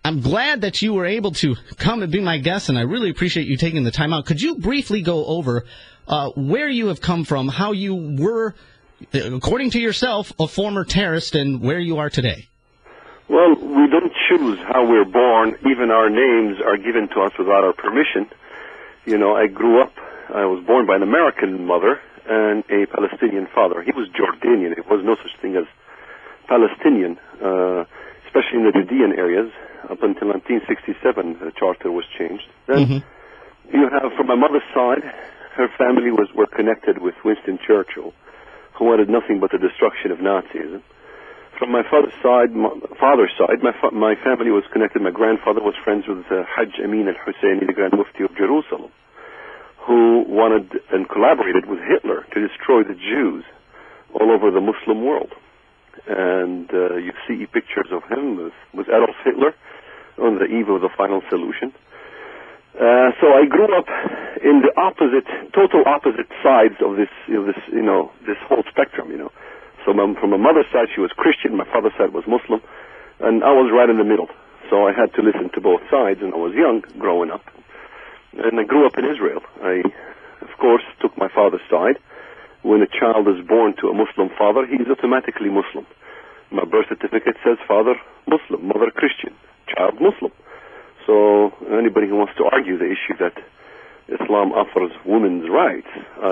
I'm glad that you were able to come and be my guest, and I really appreciate you taking the time out. Could you briefly go over where you have come from, how you were, according to yourself, a former terrorist, and where you are today? Well, we don't choose how we're born. Even our names are given to us without our permission. You know, I was born by an American mother and a Palestinian father. He was Jordanian. There was no such thing as Palestinian, especially in the Judean areas. Up until 1967, the charter was changed. Then you have, from my mother's side, her family were connected with Winston Churchill, who wanted nothing but the destruction of Nazism. From my father's side, my family was connected. My grandfather was friends with Hajj Amin al-Husseini, the Grand Mufti of Jerusalem, who wanted and collaborated with Hitler to destroy the Jews all over the Muslim world. And you see pictures of him with Adolf Hitler on the eve of the final solution. So I grew up in the total opposite sides of this whole spectrum, So from my mother's side, she was Christian. My father's side was Muslim, and I was right in the middle. So I had to listen to both sides, and I was young growing up. And I grew up in Israel. I, of course, took my father's side. When a child is born to a Muslim father, he's automatically Muslim. My birth certificate says father Muslim, mother Christian, child Muslim. So anybody who wants to argue the issue that Islam offers women's rights,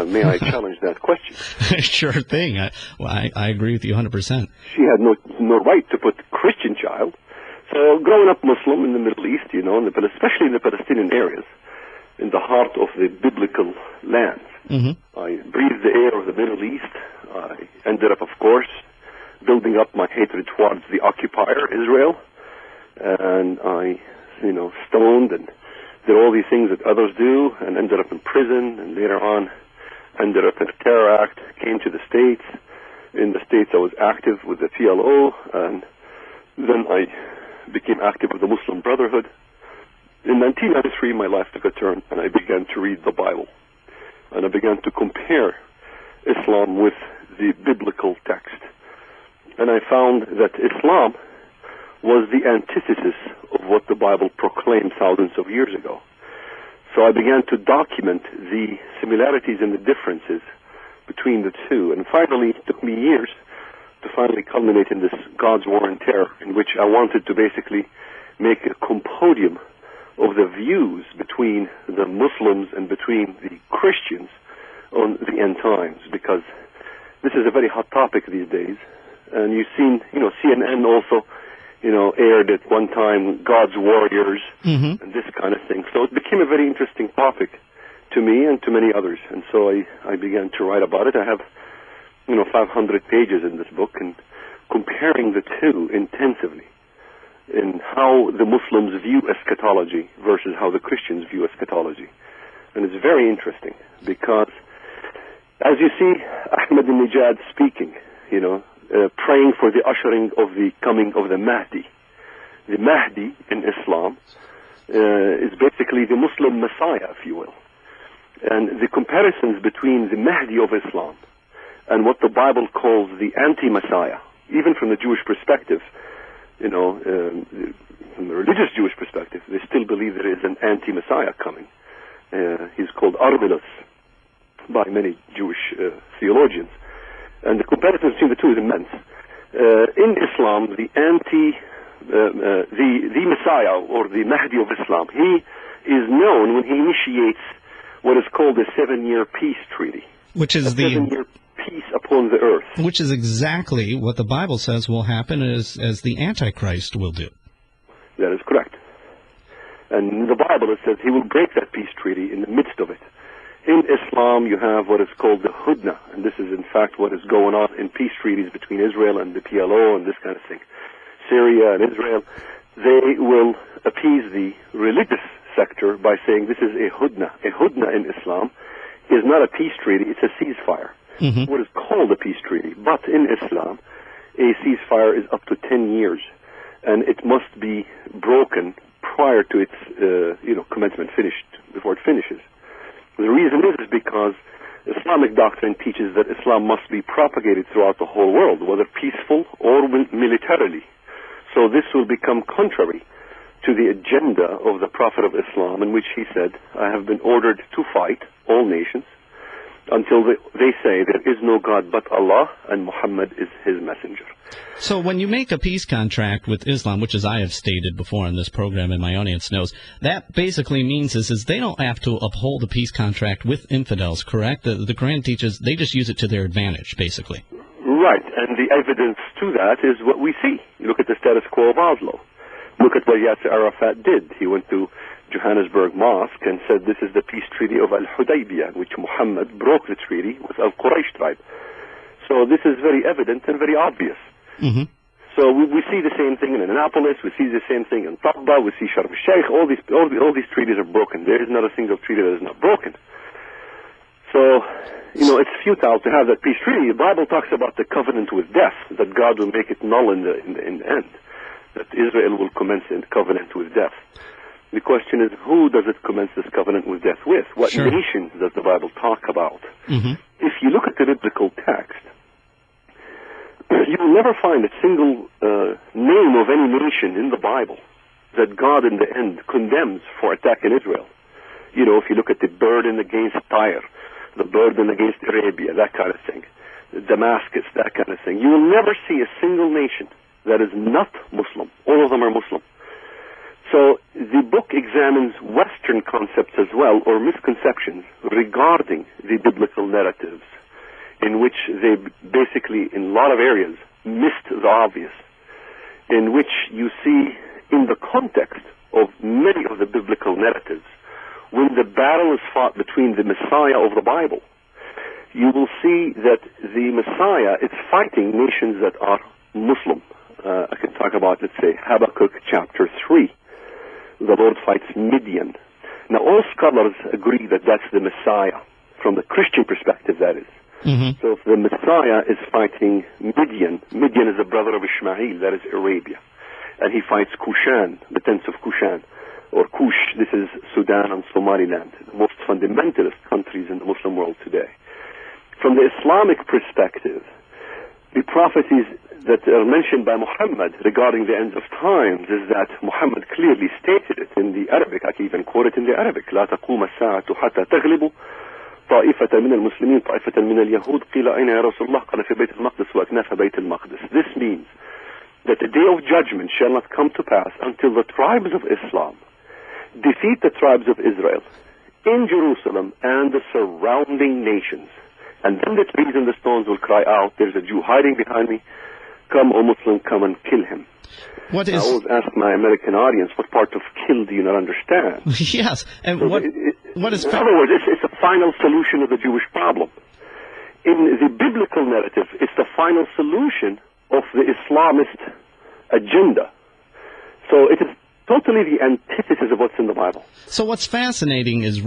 may I challenge that question? Sure thing. I agree with you 100%. She had no right to put Christian child. So growing up Muslim in the Middle East, especially in the Palestinian areas, in the heart of the biblical lands, I breathed the air of the Middle East. I ended up, of course, building up my hatred towards the occupier, Israel, and I, stoned and did all these things that others do, and ended up in prison, and later on ended up in a terror act, came to the States. In the States I was active with the PLO, and then I became active with the Muslim Brotherhood. In 1993 my life took a turn, and I began to read the Bible, and I began to compare Islam with the biblical text. And I found that Islam was the antithesis of what the Bible proclaimed thousands of years ago. So I began to document the similarities and the differences between the two. And finally, it took me years to finally culminate in this God's War on Terror, in which I wanted to basically make a compendium of the views between the Muslims and between the Christians on the end times, because this is a very hot topic these days. And you've seen, CNN also, aired at one time God's Warriors and this kind of thing. So it became a very interesting topic to me and to many others. And so I began to write about it. I have, 500 pages in this book, and comparing the two intensively in how the Muslims view eschatology versus how the Christians view eschatology. And it's very interesting because, as you see Ahmadinejad speaking, praying for the ushering of the coming of the Mahdi. The Mahdi in Islam is basically the Muslim Messiah, if you will. And the comparisons between the Mahdi of Islam and what the Bible calls the anti-Messiah, even from the Jewish perspective, from the religious Jewish perspective, they still believe there is an anti-Messiah coming. He's called Arvelus by many Jewish theologians. And the comparison between the two is immense. In Islam, the Messiah, or the Mahdi of Islam, he is known when he initiates what is called the 7-year peace treaty. Which is the 7-year peace upon the earth. Which is exactly what the Bible says will happen as the Antichrist will do. That is correct. And in the Bible it says he will break that peace treaty in the midst of it. In Islam, you have what is called the Hudna, and this is in fact what is going on in peace treaties between Israel and the PLO and this kind of thing. Syria and Israel, they will appease the religious sector by saying this is a Hudna. A Hudna in Islam is not a peace treaty, it's a ceasefire. What is called a peace treaty. But in Islam, a ceasefire is up to 10 years, and it must be broken prior to its commencement, before it finishes. The reason is because Islamic doctrine teaches that Islam must be propagated throughout the whole world, whether peaceful or militarily. So this will become contrary to the agenda of the Prophet of Islam, in which he said, I have been ordered to fight all nations until they say there is no God but Allah and Muhammad is his messenger. So when you make a peace contract with Islam, which as I have stated before on this program and my audience knows, that basically means is they don't have to uphold a peace contract with infidels, correct? The Quran teaches they just use it to their advantage, basically. Right, and the evidence to that is what we see. You look at the status quo of Oslo. Look at what Yasser Arafat did. He went to Johannesburg Mosque and said this is the peace treaty of Al-Hudaybiyah, in which Muhammad broke the treaty with Al-Quraysh tribe. So this is very evident and very obvious. Mm-hmm. So we see the same thing in Annapolis, we see the same thing in Tabba, we see Sharm el-Sheikh, all these treaties are broken. There is not a single treaty that is not broken. So, it's futile to have that peace treaty. The Bible talks about the covenant with death, that God will make it null in the end, that Israel will commence a covenant with death. The question is, who does it commence this covenant with death with? What nations does the Bible talk about? Mm-hmm. If you look at the biblical text, you will never find a single name of any nation in the Bible that God in the end condemns for attacking Israel. If you look at the burden against Tyre, the burden against Arabia, that kind of thing, Damascus, that kind of thing, you will never see a single nation that is not Muslim. All of them are Muslim. So the book examines Western concepts as well, or misconceptions regarding the biblical narratives, in which they basically, in a lot of areas, missed the obvious, in which you see in the context of many of the biblical narratives, when the battle is fought between the Messiah of the Bible, you will see that the Messiah is fighting nations that are Muslim. I can talk about, let's say, Habakkuk chapter 3. The Lord fights Midian. Now, all scholars agree that that's the Messiah, from the Christian perspective, that is. Mm-hmm. So if the Messiah is fighting Midian is the brother of Ishmael, that is Arabia. And he fights Kushan, the tents of Kushan, or Kush, this is Sudan and Somaliland, the most fundamentalist countries in the Muslim world today. From the Islamic perspective, the prophecies that are mentioned by Muhammad regarding the end of times is that Muhammad clearly stated it in the Arabic. I can even quote it in the Arabic. لا تقوم الساعة حتى تغلب طائفة من المسلمين طائفة من اليهود قيل أين يا رسول الله قال في بيت المقدس وأكناف بيت المقدس. This means that the day of judgment shall not come to pass until the tribes of Islam defeat the tribes of Israel in Jerusalem and the surrounding nations. And then the trees and the stones will cry out, there's a Jew hiding behind me. Come, O Muslim, come and kill him. I always ask my American audience, what part of kill do you not understand? Yes. And so what is... In other words, it's a final solution of the Jewish problem. In the biblical narrative, it's the final solution of the Islamist agenda. So it is totally the antithesis of what's in the Bible. So what's fascinating is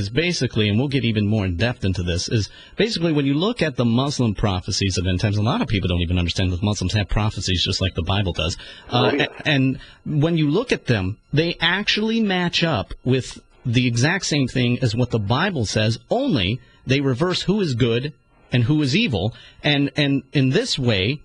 basically, and we'll get even more in depth into this, is basically when you look at the Muslim prophecies of end times, a lot of people don't even understand that Muslims have prophecies just like the Bible does. And when you look at them, they actually match up with the exact same thing as what the Bible says, only they reverse who is good and who is evil. And in this way,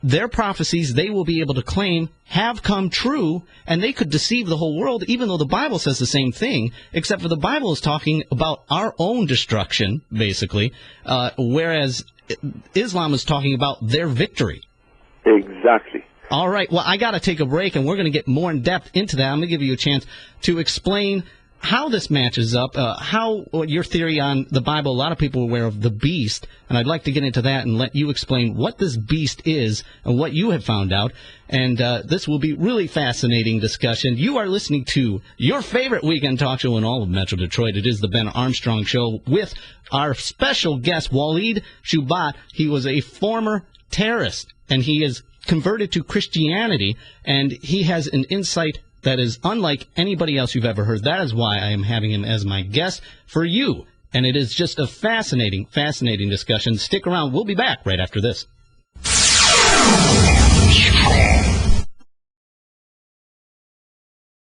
their prophecies, they will be able to claim, have come true, and they could deceive the whole world, even though the Bible says the same thing, except for the Bible is talking about our own destruction, basically, whereas Islam is talking about their victory. Exactly. All right, well, I got to take a break, and we're going to get more in depth into that. I'm going to give you a chance to explain how this matches up, how your theory on the Bible. A lot of people are aware of the beast, and I'd like to get into that and let you explain what this beast is and what you have found out. And this will be really fascinating discussion. You are listening to your favorite weekend talk show in all of Metro Detroit. It is the Ben Armstrong Show with our special guest, Walid Shoebat. He was a former terrorist, and he is converted to Christianity, and he has an insight that is unlike anybody else you've ever heard. That is why I am having him as my guest for you. And it is just a fascinating, fascinating discussion. Stick around. We'll be back right after this.